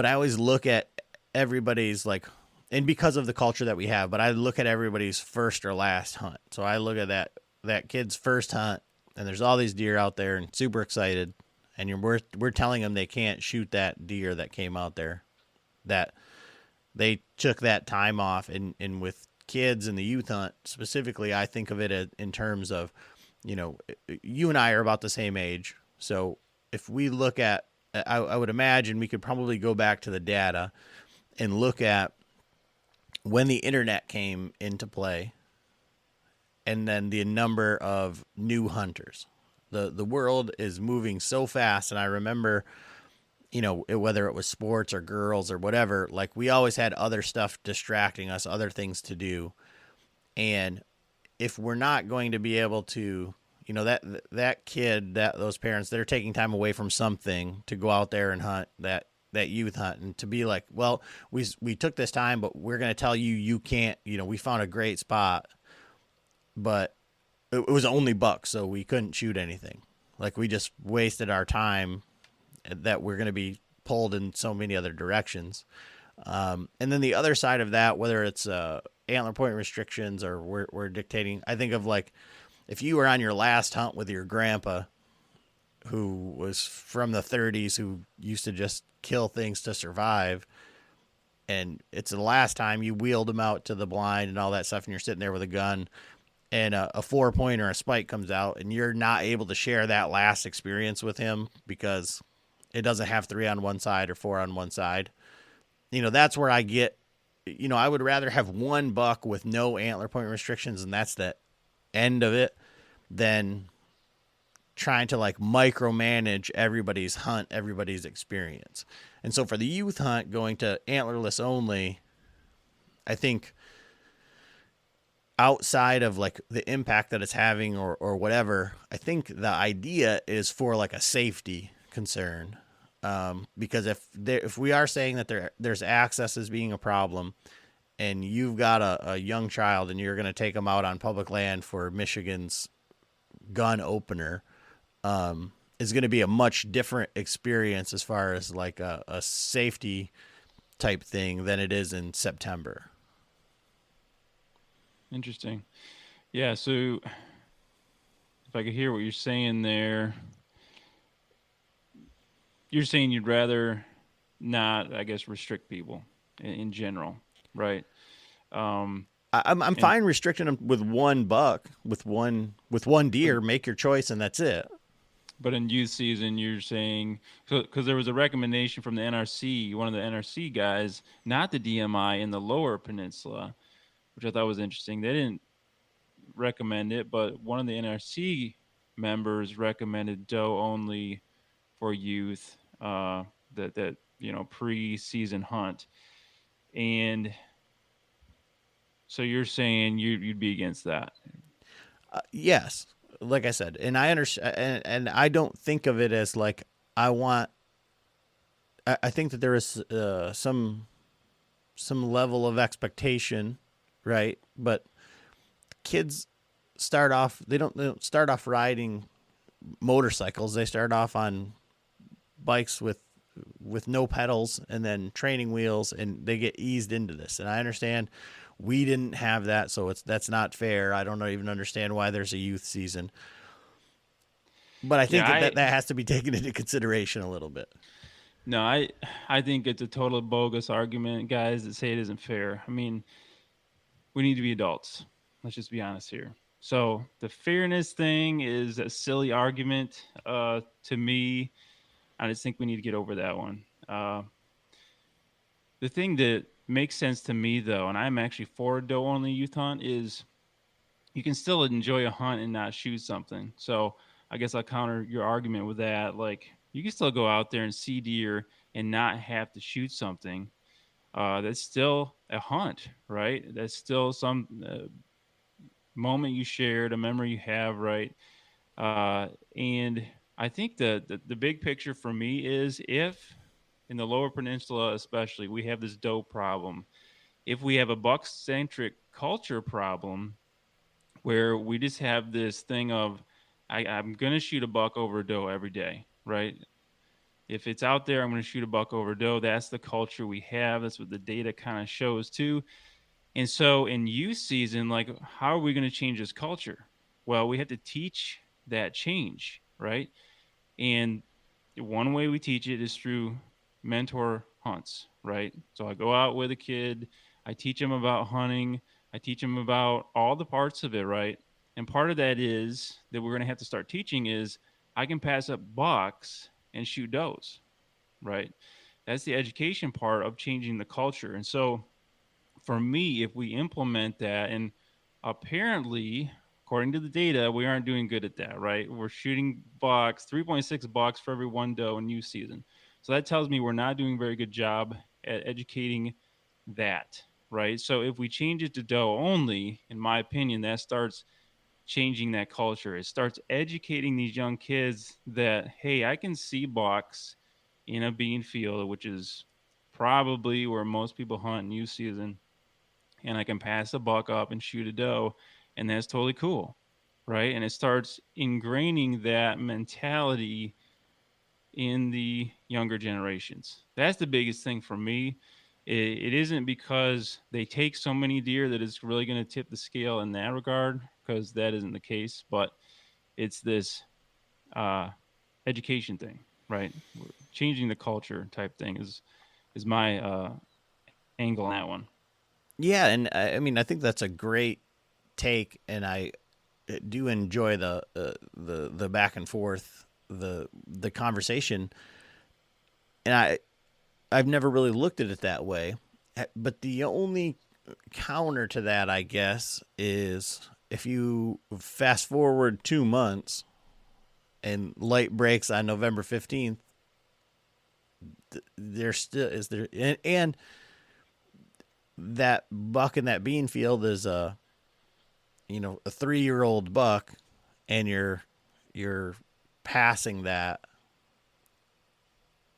I always look at everybody's like, and because of the culture that we have, but I look at everybody's first or last hunt. So I look at that kid's first hunt, and there's all these deer out there and super excited, and we're telling them they can't shoot that deer that came out there, that they took that time off. And with kids in the youth hunt specifically, I think of it in terms of, you and I are about the same age. So if we look at, I would imagine we could probably go back to the data and look at when the internet came into play and then the number of new hunters. The world is moving so fast. And I remember, whether it was sports or girls or whatever, like we always had other stuff distracting us, other things to do. And if we're not going to be able to, that kid, those parents, they're taking time away from something to go out there and hunt that youth hunt, and to be like, well, we took this time, but we're going to tell you can't, we found a great spot, but it was only bucks, so we couldn't shoot anything. Like we just wasted our time that we're going to be pulled in so many other directions. And then the other side of that, whether it's antler point restrictions or we're dictating, I think of like, if you were on your last hunt with your grandpa, who was from the 30s, who used to just kill things to survive, and it's the last time you wheeled him out to the blind and all that stuff, and you're sitting there with a gun, and a 4-point or a spike comes out, and you're not able to share that last experience with him because it doesn't have 3 on one side or 4 on one side. That's where I get, I would rather have one buck with no antler point restrictions, and that's the end of it, than trying to like micromanage everybody's hunt, everybody's experience. And so for the youth hunt, going to antlerless only, I think outside of like the impact that it's having or whatever, I think the idea is for like a safety concern. Because if we are saying that there's access as being a problem, and you've got a young child and you're going to take them out on public land for Michigan's gun opener, is going to be a much different experience as far as like a safety type thing than it is in September. Interesting. Yeah. So if I could hear what you're saying there, you're saying you'd rather not, I guess, restrict people in general, right? I'm fine restricting them with one buck, with one deer. Make your choice, and that's it. But in youth season, you're saying, because there was a recommendation from the NRC, one of the NRC guys, not the DMI in the Lower Peninsula, which I thought was interesting. They didn't recommend it, but one of the NRC members recommended doe only for youth, that pre-season hunt. And so you're saying you'd be against that? Yes, like I said, and I understand, and I don't think of it as like I want. I think that there is some level of expectation, right? But kids start off they don't start off riding motorcycles. They start off on bikes with no pedals and then training wheels, and they get eased into this. And I understand we didn't have that, so that's not fair. I don't even understand why there's a youth season. But I think that has to be taken into consideration a little bit. No, I think it's a total bogus argument, guys, that say it isn't fair. I mean, we need to be adults. Let's just be honest here. So the fairness thing is a silly argument to me. I just think we need to get over that one. The thing that makes sense to me, though, and I'm actually for a doe-only youth hunt, is you can still enjoy a hunt and not shoot something. So I guess I'll counter your argument with that. Like, you can still go out there and see deer and not have to shoot something. That's still a hunt, right? That's still some moment you shared, a memory you have, right? And I think the big picture for me is, if in the Lower Peninsula especially we have this doe problem, if we have a buck-centric culture problem where we just have this thing of I'm going to shoot a buck over a doe every day, right? If it's out there, I'm going to shoot a buck over a doe. That's the culture we have. That's what the data kind of shows too. And so in youth season, like, how are we going to change this culture? Well, we have to teach that change, right? And one way we teach it is through mentor hunts, right? So I go out with a kid, I teach him about hunting, I teach him about all the parts of it, right? And part of that is that we're going to have to start teaching is I can pass up bucks and shoot does, right? That's the education part of changing the culture. And so for me, if we implement that, and apparently, according to the data, we aren't doing good at that, right? We're shooting bucks, 3.6 bucks for every one doe in youth season. So that tells me we're not doing a very good job at educating that, right? So if we change it to doe only, in my opinion, that starts changing that culture. It starts educating these young kids that, hey, I can see bucks in a bean field, which is probably where most people hunt in youth season, and I can pass a buck up and shoot a doe, and that's totally cool, right? And it starts ingraining that mentality in the younger generations. That's the biggest thing for me. It isn't because they take so many deer that it's really going to tip the scale in that regard, because that isn't the case, but it's this education thing, right? Changing the culture type thing is my angle on that one. Yeah, and I mean, I think that's a great take, and I do enjoy the back and forth, the conversation, and I've never really looked at it that way. But the only counter to that, I guess, is if you fast forward 2 months and light breaks on November 15th, there still is there, and that buck in that bean field is a 3-year-old buck, and you're passing that,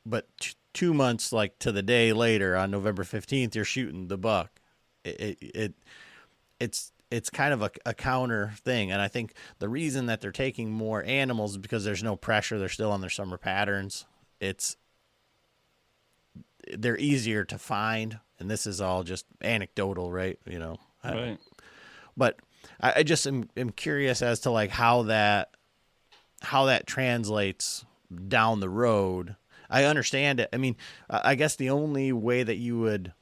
but 2 months, like to the day later on November 15th, you're shooting the buck. It's kind of a counter thing, and I think the reason that they're taking more animals is because there's no pressure. They're still on their summer patterns. They're easier to find, and this is all just anecdotal, right? Right. But I just am curious as to like how that translates down the road. I understand it. I mean, I guess the only way that you would,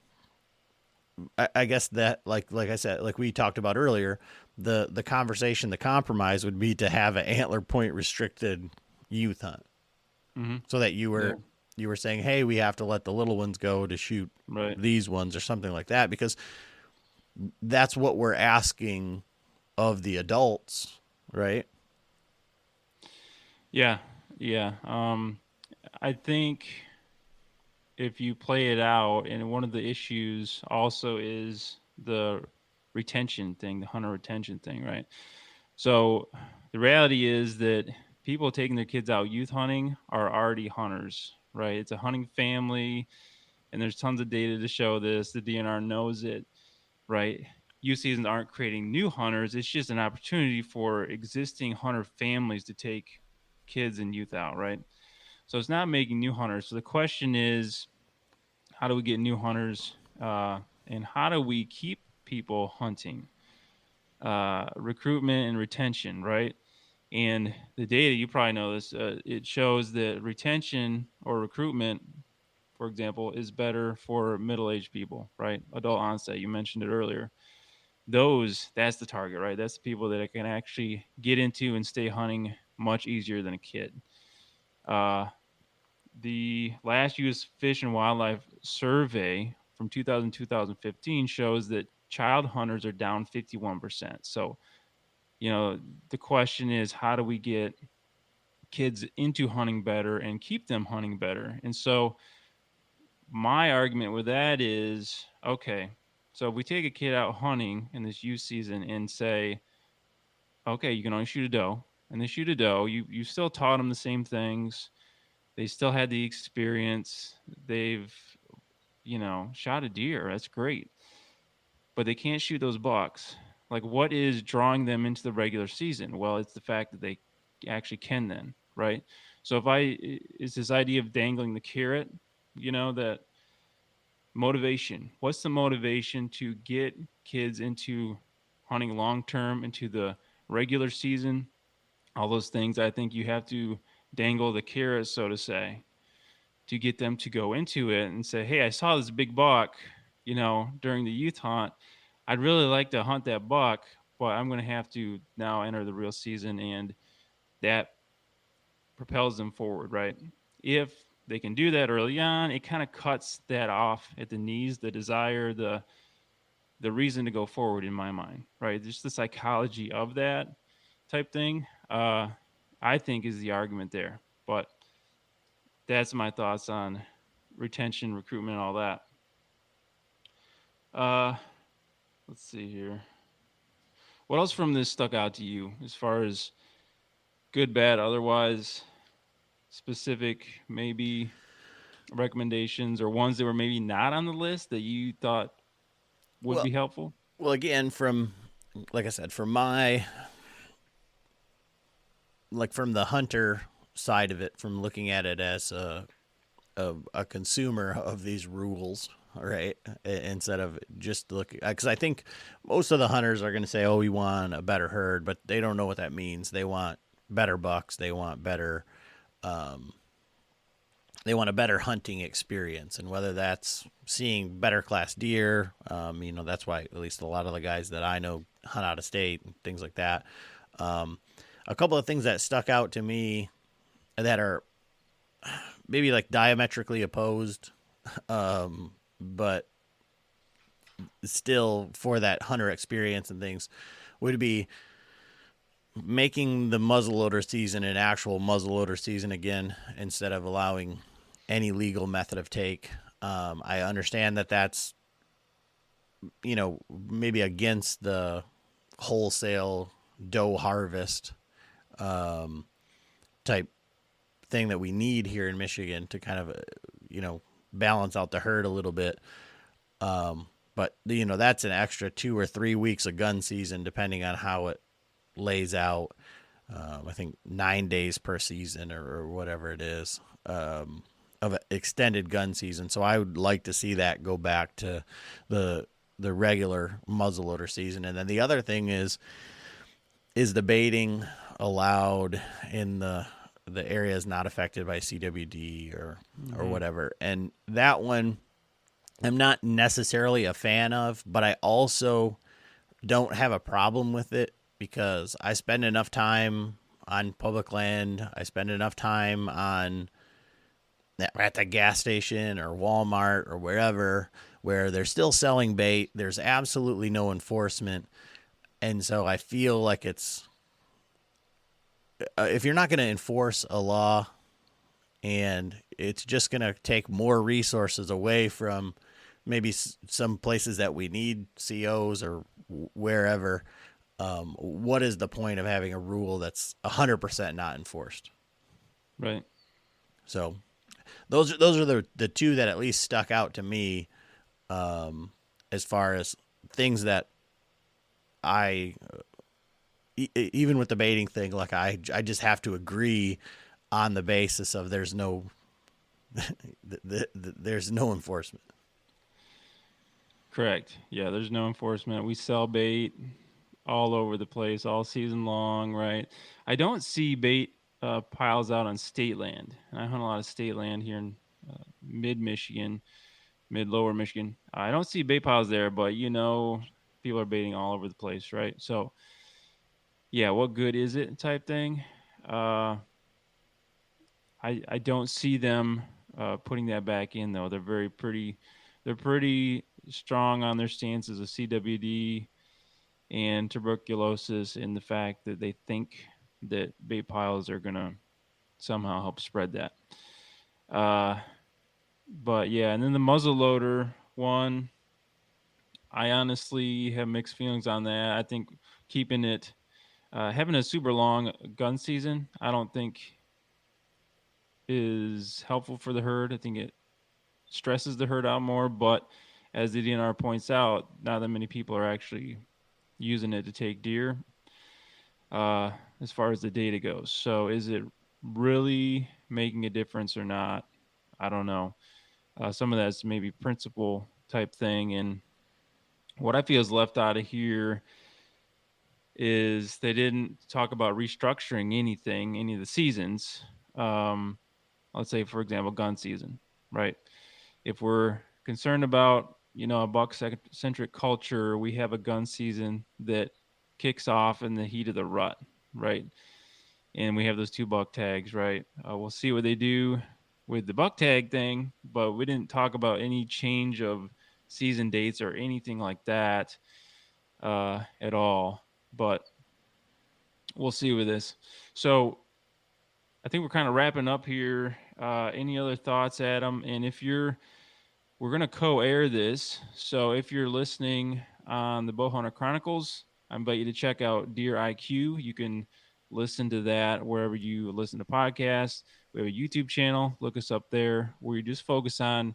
I guess that like I said, like we talked about earlier, the conversation, the compromise would be to have an antler point restricted youth hunt, so that you were saying, hey, we have to let the little ones go to shoot these ones or something like that, because that's what we're asking of the adults, right? Yeah, yeah. I think if you play it out, and one of the issues also is the retention thing, the hunter retention thing, right? So the reality is that people taking their kids out youth hunting are already hunters, right? It's a hunting family, and there's tons of data to show this. The DNR knows it, right? Youth seasons aren't creating new hunters. It's just an opportunity for existing hunter families to take kids and youth out, right? So it's not making new hunters. So the question is, how do we get new hunters, and how do we keep people hunting? Recruitment and retention, right? And the data, you probably know this, it shows that retention or recruitment, for example, is better for middle-aged people, right? Adult onset, you mentioned it earlier. That's the target, right? That's the people that can actually get into and stay hunting much easier than a kid. Uh, the last U.S. Fish and Wildlife Survey from 2015 shows that child hunters are down 51%. So, the question is, how do we get kids into hunting better and keep them hunting better? And so, my argument with that is, okay, so if we take a kid out hunting in this youth season and say, okay, you can only shoot a doe, and they shoot a doe, you still taught them the same things. They still had the experience. They've, shot a deer. That's great. But they can't shoot those bucks. Like, what is drawing them into the regular season? Well, it's the fact that they actually can then, right? So it's this idea of dangling the carrot, that motivation. What's the motivation to get kids into hunting long term, into the regular season? All those things. I think you have to dangle the carrot, so to say, to get them to go into it and say, hey, I saw this big buck, during the youth hunt. I'd really like to hunt that buck, but I'm going to have to now enter the real season, and that propels them forward, right? If they can do that early on, it kind of cuts that off at the knees, the desire, the reason to go forward, in my mind, right? Just the psychology of that type thing, I think is the argument there. But that's my thoughts on retention, recruitment, all that. Uh, let's see here. What else from this stuck out to you as far as good, bad, otherwise, specific, maybe recommendations, or ones that were maybe not on the list that you thought would Well, be helpful? well, again, like I said, from the hunter side of it, from looking at it as a consumer of these rules, right? Instead of just looking, because I think most of the hunters are going to say, "Oh, we want a better herd," but they don't know what that means. They want better bucks. They want better. They want a better hunting experience, and whether that's seeing better class deer, that's why at least a lot of the guys that I know hunt out of state and things like that. A couple of things that stuck out to me that are maybe like diametrically opposed, but still for that hunter experience and things, would be making the muzzleloader season an actual muzzleloader season again, instead of allowing any legal method of take. I understand that that's, maybe against the wholesale doe harvest type thing that we need here in Michigan to kind of, balance out the herd a little bit. But that's an extra 2 or 3 weeks of gun season, depending on how it lays out. I think 9 days per season or whatever it is, of an extended gun season. So I would like to see that go back to the regular muzzleloader season. And then the other thing is the baiting allowed in the areas not affected by CWD or whatever. And that one I'm not necessarily a fan of, but I also don't have a problem with it because I spend enough time on public land. I spend enough time at the gas station or Walmart or wherever where they're still selling bait. There's absolutely no enforcement. And so I feel like it's if you're not going to enforce a law, and it's just going to take more resources away from maybe some places that we need COs or wherever, what is the point of having a rule that's 100% not enforced? Right. So those are the two that at least stuck out to me, as far as things that I, even with the baiting thing, like I just have to agree on the basis of there's no there's no enforcement. Correct. Yeah, there's no enforcement. We sell bait all over the place all season long, right? I don't see bait piles out on state land. And I hunt a lot of state land here in mid-Michigan, mid-lower Michigan. I don't see bait piles there, but people are baiting all over the place, right? So, yeah, what good is it type thing? I don't see them putting that back in, though. They're pretty strong on their stances of CWD and tuberculosis, in the fact that they think that bait piles are going to somehow help spread that. But yeah, and then the muzzleloader one, I honestly have mixed feelings on that. I think keeping it, having a super long gun season, I don't think is helpful for the herd. I think it stresses the herd out more, but as the DNR points out, not that many people are actually using it to take deer, as far as the data goes. So is it really making a difference or not? I don't know. Some of that's maybe principle type thing. And what I feel is left out of here is they didn't talk about restructuring any of the seasons. Let's say, for example, gun season, right? If we're concerned about, a buck-centric culture, we have a gun season that kicks off in the heat of the rut, right? And we have those 2 buck tags, right? We'll see what they do with the buck tag thing, but we didn't talk about any change of season dates or anything like that at all. But we'll see with this. So I think we're kind of wrapping up here. Any other thoughts, Adam? And we're going to co-air this. So if you're listening on the Bowhunter Chronicles, I invite you to check out Deer IQ. You can listen to that wherever you listen to podcasts. We have a YouTube channel. Look us up there, where you just focus on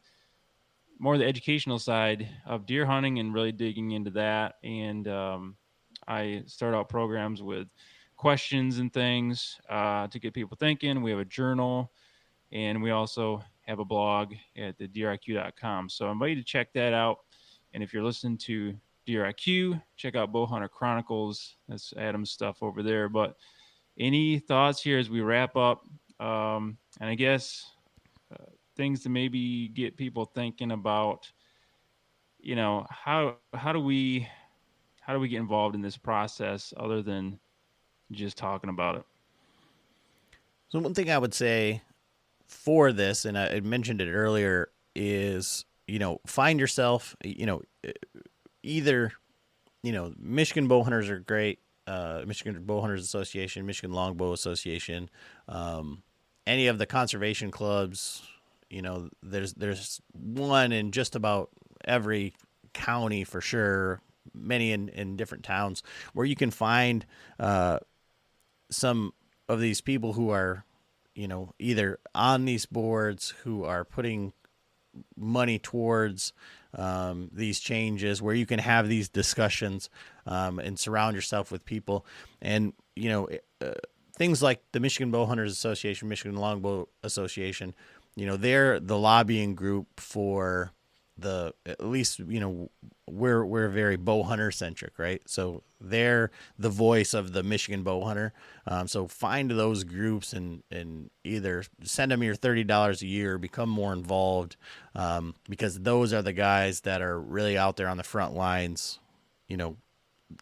more the educational side of deer hunting and really digging into that. And I start out programs with questions and things to get people thinking. We have a journal, and we also have a blog at the deeriq.com. So I invite you to check that out. And if you're listening to Deer IQ, check out Bowhunter Chronicles. That's Adam's stuff over there. But any thoughts here as we wrap up? And I guess things to maybe get people thinking about, how do we get involved in this process other than just talking about it? So one thing I would say for this, and I mentioned it earlier, is, find yourself, either, Michigan Bowhunters are great, Michigan Bowhunters Association, Michigan Longbow Association, any of the conservation clubs. There's one in just about every county for sure, many in different towns, where you can find some of these people who are, either on these boards, who are putting money towards these changes, where you can have these discussions and surround yourself with people. And, things like the Michigan Bowhunters Association, Michigan Longbow Association, they're the lobbying group for at least, we're very bow hunter centric, right? So they're the voice of the Michigan bow hunter. So find those groups and either send them your $30 a year, become more involved, because those are the guys that are really out there on the front lines,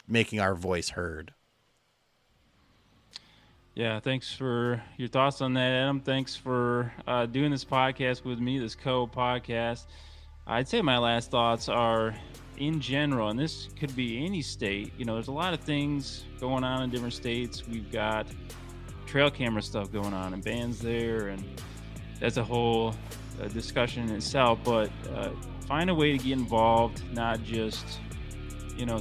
making our voice heard. Yeah, thanks for your thoughts on that, Adam. Thanks for doing this podcast with me, this co-podcast. I'd say my last thoughts are, in general, and this could be any state, there's a lot of things going on in different states. We've got trail camera stuff going on and bands there, and that's a whole discussion in itself. But find a way to get involved, not just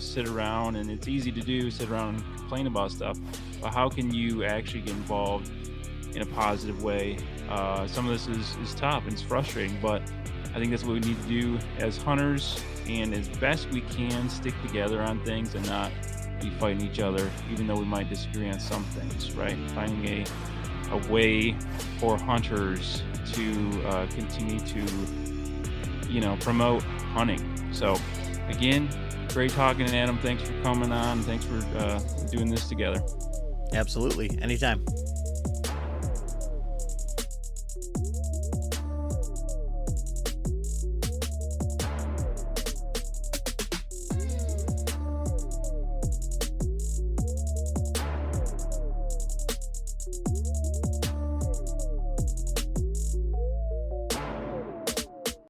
sit around, and it's easy to do, sit around and complain about stuff, but how can you actually get involved in a positive way? Some of this is tough and it's frustrating, but I think that's what we need to do as hunters, and as best we can stick together on things and not be fighting each other, even though we might disagree on some things, right? Finding a way for hunters to continue to promote hunting. So again, great talking, Adam. Thanks for coming on. Thanks for doing this together. Absolutely. Anytime.